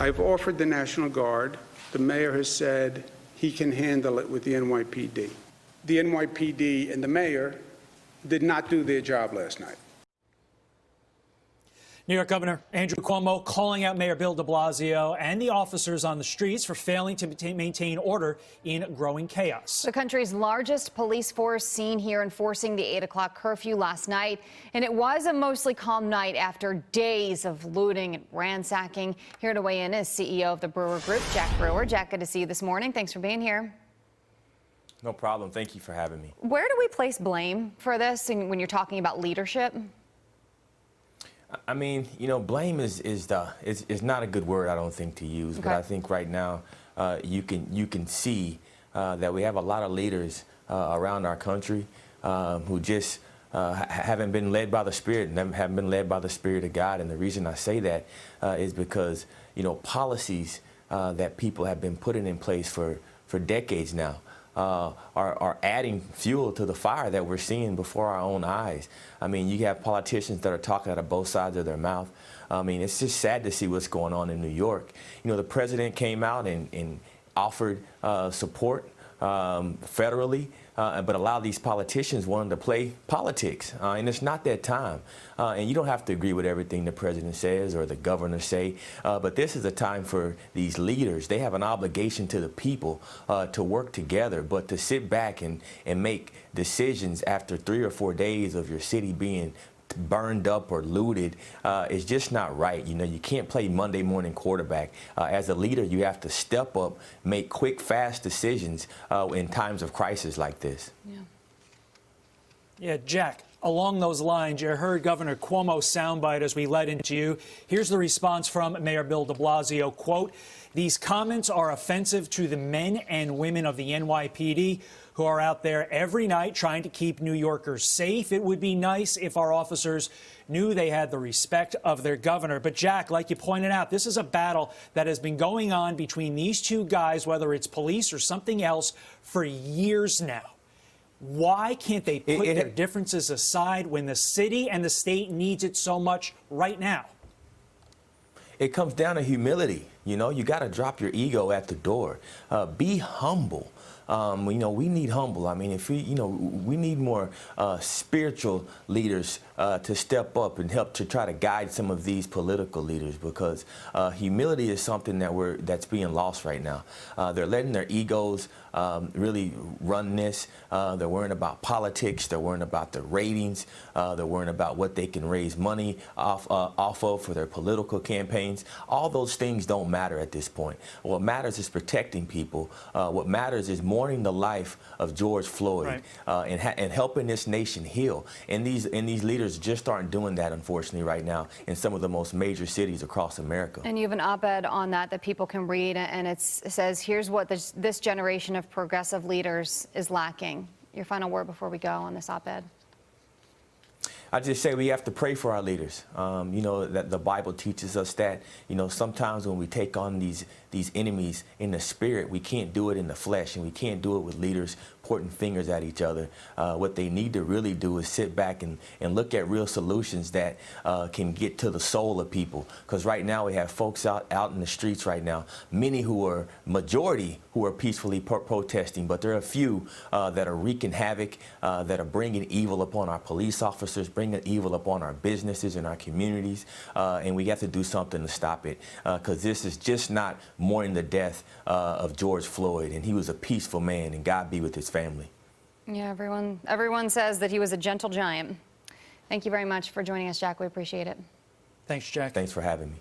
I've offered the National Guard. The mayor has said he can handle it with the NYPD. The NYPD and the mayor did not do their job last night. New York Governor Andrew Cuomo calling out Mayor Bill de Blasio and the officers on the streets for failing to maintain order in growing chaos. The country's largest police force seen here enforcing the 8 o'clock curfew last night. And it was a mostly calm night after days of looting and ransacking. Here to weigh in is CEO of the Brewer Group, Jack Brewer. Jack, good to see you this morning. Thanks for being here. No problem. Thank you for having me. Where do we place blame for this when you're talking about leadership? I mean, you know, blame is not a good word, I don't think, to use. Okay. But I think right now you can see that we have a lot of leaders around our country who just haven't been led by the Spirit and haven't been led by the Spirit of God. And the reason I say that is because, you know, policies that people have been putting in place for decades now are adding fuel to the fire that we're seeing before our own eyes. I mean, you have politicians that are talking out of both sides of their mouth. I mean, it's just sad to see what's going on in New York. You know, the president came out and offered support federally, but a lot of these politicians wanted to play politics, and it's not that time. And you don't have to agree with everything the president says or the governor say, but this is a time for these leaders. They have an obligation to the people to work together, but to sit back and make decisions after 3 or 4 days of your city being burned up or looted is just not right. You know, you can't play Monday morning quarterback. As a leader, you have to step up, make quick, fast decisions in times of crisis like this. Yeah, Jack, along those lines, you heard Governor Cuomo's soundbite as we led into you. Here's the response from Mayor Bill de Blasio, quote, "These comments are offensive to the men and women of the NYPD who are out there every night trying to keep New Yorkers safe. It would be nice if our officers knew they had the respect of their governor." But Jack, like you pointed out, this is a battle that has been going on between these two guys, whether it's police or something else, for years now. Why can't they put their differences aside when the city and the state needs it so much right now? It comes down to humility. You know, you got to drop your ego at the door. Be humble. You know, we need humble. I mean, if we need more spiritual leaders to step up and help to try to guide some of these political leaders, because humility is something that's being lost right now. They're letting their egos really run this. They're worrying about politics. They're worrying about the ratings. They're worrying about what they can raise money off of for their political campaigns. All those things don't matter at this point. What matters is protecting people. What matters is mourning the life of George Floyd, right, and helping this nation heal. And these leaders just aren't doing that, unfortunately, right now in some of the most major cities across America. And you have an op-ed on that people can read, and it says, here's what this generation of progressive leaders is lacking. Your final word before we go on this op-ed. I just say we have to pray for our leaders. You know, that the Bible teaches us that, you know, sometimes when we take on these enemies in the spirit, we can't do it in the flesh, and we can't do it with leaders pointing fingers at each other. What they need to really do is sit back and look at real solutions that can get to the soul of people. Because right now we have folks out in the streets right now, majority who are peacefully protesting, but there are a few that are wreaking havoc, that are bringing evil upon our police officers, bringing evil upon our businesses and our communities, and we have to do something to stop it, because this is just not mourning the death of George Floyd, and he was a peaceful man, and God be with his family. Yeah, everyone says that he was a gentle giant. Thank you very much for joining us, Jack. We appreciate it. Thanks, Jack. Thanks for having me.